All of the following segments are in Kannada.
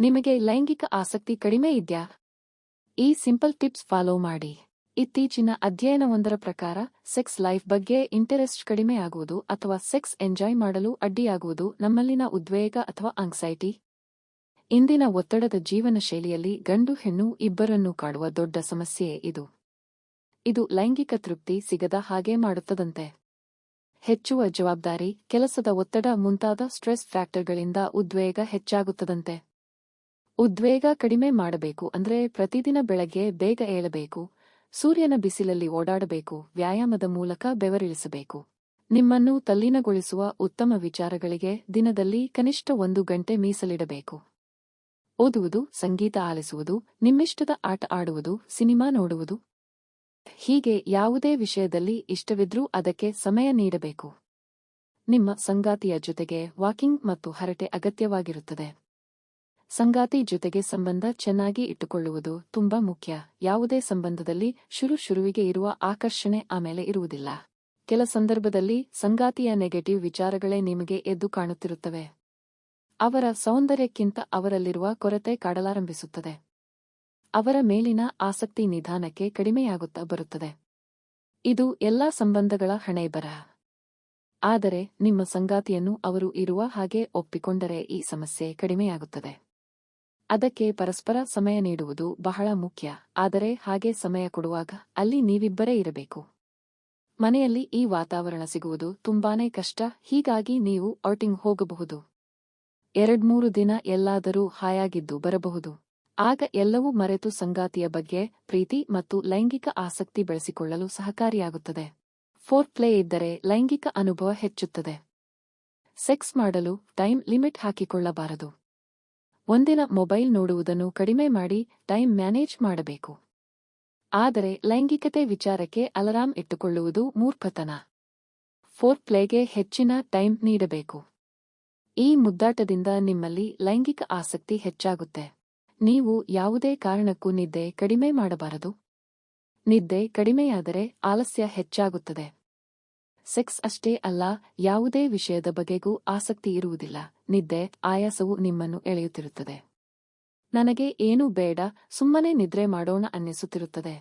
ನಿಮಗೆ ಲೈಂಗಿಕ ಆಸಕ್ತಿ ಕಡಿಮೆ ಇದ್ಯಾ? ಈ ಸಿಂಪಲ್ ಟಿಪ್ಸ್ ಫಾಲೋ ಮಾಡಿ. ಇತ್ತೀಚಿನ ಅಧ್ಯಯನವೊಂದರ ಪ್ರಕಾರ ಸೆಕ್ಸ್ ಲೈಫ್ ಬಗ್ಗೆ ಇಂಟರೆಸ್ಟ್ ಕಡಿಮೆಯಾಗುವುದು ಅಥವಾ ಸೆಕ್ಸ್ ಎಂಜಾಯ್ ಮಾಡಲು ಅಡ್ಡಿಯಾಗುವುದು ನಮ್ಮಲ್ಲಿನ ಉದ್ವೇಗ ಅಥವಾ ಆಂಕ್ಸೈಟಿ. ಇಂದಿನ ಒತ್ತಡದ ಜೀವನ ಶೈಲಿಯಲ್ಲಿ ಗಂಡು ಹೆಣ್ಣು ಇಬ್ಬರನ್ನೂ ಕಾಡುವ ದೊಡ್ಡ ಸಮಸ್ಯೆಯೇ ಇದು. ಇದು ಲೈಂಗಿಕ ತೃಪ್ತಿ ಸಿಗದ ಹಾಗೆ ಮಾಡುತ್ತದಂತೆ. ಹೆಚ್ಚುವ ಜವಾಬ್ದಾರಿ, ಕೆಲಸದ ಒತ್ತಡ ಮುಂತಾದ ಸ್ಟ್ರೆಸ್ ಫ್ಯಾಕ್ಟರ್ಗಳಿಂದ ಉದ್ವೇಗ ಹೆಚ್ಚಾಗುತ್ತದಂತೆ. ಉದ್ವೇಗ ಕಡಿಮೆ ಮಾಡಬೇಕು ಅಂದ್ರೆ ಪ್ರತಿದಿನ ಬೆಳಗ್ಗೆ ಬೇಗ ಏಳಬೇಕು, ಸೂರ್ಯನ ಬಿಸಿಲಲ್ಲಿ ಓಡಾಡಬೇಕು, ವ್ಯಾಯಾಮದ ಮೂಲಕ ಬೆವರಿಳಿಸಬೇಕು. ನಿಮ್ಮನ್ನು ತಲ್ಲೀನಗೊಳಿಸುವ ಉತ್ತಮ ವಿಚಾರಗಳಿಗೆ ದಿನದಲ್ಲಿ ಕನಿಷ್ಠ 1 ಗಂಟೆ ಮೀಸಲಿಡಬೇಕು. ಓದುವುದು, ಸಂಗೀತ ಆಲಿಸುವುದು, ನಿಮ್ಮಿಷ್ಟದ ಆಟ ಆಡುವುದು, ಸಿನಿಮಾ ನೋಡುವುದು. ಹೀಗೆ ಯಾವುದೇ ವಿಷಯದಲ್ಲಿ ಇಷ್ಟವಿದ್ರೂ ಅದಕ್ಕೆ ಸಮಯ ನೀಡಬೇಕು. ನಿಮ್ಮ ಸಂಗಾತಿಯ ಜೊತೆಗೆ ವಾಕಿಂಗ್ ಮತ್ತು ಹರಟೆ ಅಗತ್ಯವಾಗಿರುತ್ತದೆ. ಸಂಗಾತಿ ಜೊತೆಗೆ ಸಂಬಂಧ ಚೆನ್ನಾಗಿ ಇಟ್ಟುಕೊಳ್ಳುವುದು ತುಂಬಾ ಮುಖ್ಯ. ಯಾವುದೇ ಸಂಬಂಧದಲ್ಲಿ ಶುರುವಿಗೆ ಇರುವ ಆಕರ್ಷಣೆ ಆಮೇಲೆ ಇರುವುದಿಲ್ಲ. ಕೆಲ ಸಂದರ್ಭದಲ್ಲಿ ಸಂಗಾತಿಯ ನೆಗೆಟಿವ್ ವಿಚಾರಗಳೇ ನಿಮಗೆ ಎದ್ದು ಕಾಣುತ್ತಿರುತ್ತವೆ. ಅವರ ಸೌಂದರ್ಯಕ್ಕಿಂತ ಅವರಲ್ಲಿರುವ ಕೊರತೆ ಕಾಡಲಾರಂಭಿಸುತ್ತದೆ. ಅವರ ಮೇಲಿನ ಆಸಕ್ತಿ ನಿಧಾನಕ್ಕೆ ಕಡಿಮೆಯಾಗುತ್ತಾ ಬರುತ್ತದೆ. ಇದು ಎಲ್ಲಾ ಸಂಬಂಧಗಳ ಹಣೆಬರಹ. ಆದರೆ ನಿಮ್ಮ ಸಂಗಾತಿಯನ್ನು ಅವರು ಇರುವ ಹಾಗೆ ಒಪ್ಪಿಕೊಂಡರೆ ಈ ಸಮಸ್ಯೆ ಕಡಿಮೆಯಾಗುತ್ತದೆ. ಅದಕ್ಕೆ ಪರಸ್ಪರ ಸಮಯ ನೀಡುವುದು ಬಹಳ ಮುಖ್ಯ. ಆದರೆ ಹಾಗೆ ಸಮಯ ಕೊಡುವಾಗ ಅಲ್ಲಿ ನೀವಿಬ್ಬರೇ ಇರಬೇಕು. ಮನೆಯಲ್ಲಿ ಈ ವಾತಾವರಣ ಸಿಗುವುದು ತುಂಬಾನೇ ಕಷ್ಟ. ಹೀಗಾಗಿ ನೀವು ಔಟಿಂಗ್ ಹೋಗಬಹುದು. 2-3 ದಿನ ಎಲ್ಲಾದರೂ ಹಾಯಾಗಿದ್ದು ಬರಬಹುದು. ಆಗ ಎಲ್ಲವೂ ಮರೆತು ಸಂಗಾತಿಯ ಬಗ್ಗೆ ಪ್ರೀತಿ ಮತ್ತು ಲೈಂಗಿಕ ಆಸಕ್ತಿ ಬೆಳೆಸಿಕೊಳ್ಳಲು ಸಹಕಾರಿಯಾಗುತ್ತದೆ. ಫೋರ್ ಪ್ಲೇ ಇದ್ದರೆ ಲೈಂಗಿಕ ಅನುಭವ ಹೆಚ್ಚುತ್ತದೆ. ಸೆಕ್ಸ್ ಮಾಡಲು ಟೈಮ್ ಲಿಮಿಟ್ ಹಾಕಿಕೊಳ್ಳಬಾರದು. ಒಂದಿನ ಮೊಬೈಲ್ ನೋಡುವುದನ್ನು ಕಡಿಮೆ ಮಾಡಿ ಟೈಮ್ ಮ್ಯಾನೇಜ್ ಮಾಡಬೇಕು. ಆದರೆ ಲೈಂಗಿಕತೆ ವಿಚಾರಕ್ಕೆ ಅಲಾರಾಂ ಇಟ್ಟುಕೊಳ್ಳುವುದು ಮೂರ್ಖತನ. ಫೋರ್ ಪ್ಲೇಗೆ ಹೆಚ್ಚಿನ ಟೈಮ್ ನೀಡಬೇಕು. ಈ ಮುದ್ದಾಟದಿಂದ ನಿಮ್ಮಲ್ಲಿ ಲೈಂಗಿಕ ಆಸಕ್ತಿ ಹೆಚ್ಚಾಗುತ್ತೆ. ನೀವು ಯಾವುದೇ ಕಾರಣಕ್ಕೂ ನಿದ್ದೆ ಕಡಿಮೆ ಮಾಡಬಾರದು. ನಿದ್ದೆ ಕಡಿಮೆಯಾದರೆ ಆಲಸ್ಯ ಹೆಚ್ಚಾಗುತ್ತದೆ. ಸೆಕ್ಸ್ ಅಷ್ಟೇ ಅಲ್ಲ, ಯಾವುದೇ ವಿಷಯದ ಬಗೆಗೂ ಆಸಕ್ತಿ ಇರುವುದಿಲ್ಲ. ನಿದ್ದೆ ಆಯಾಸವು ನಿಮ್ಮನ್ನು ಎಳೆಯುತ್ತಿರುತ್ತದೆ. ನನಗೆ ಏನೂ ಬೇಡ, ಸುಮ್ಮನೆ ನಿದ್ರೆ ಮಾಡೋಣ ಅನ್ನಿಸುತ್ತಿರುತ್ತದೆ.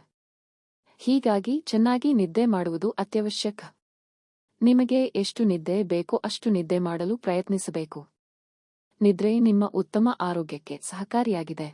ಹೀಗಾಗಿ ಚೆನ್ನಾಗಿ ನಿದ್ದೆ ಮಾಡುವುದು ಅತ್ಯವಶ್ಯಕ. ನಿಮಗೆ ಎಷ್ಟು ನಿದ್ದೆ ಬೇಕೋ ಅಷ್ಟು ನಿದ್ದೆ ಮಾಡಲು ಪ್ರಯತ್ನಿಸಬೇಕು. ನಿದ್ರೆ ನಿಮ್ಮ ಉತ್ತಮ ಆರೋಗ್ಯಕ್ಕೆ ಸಹಕಾರಿಯಾಗಿದೆ.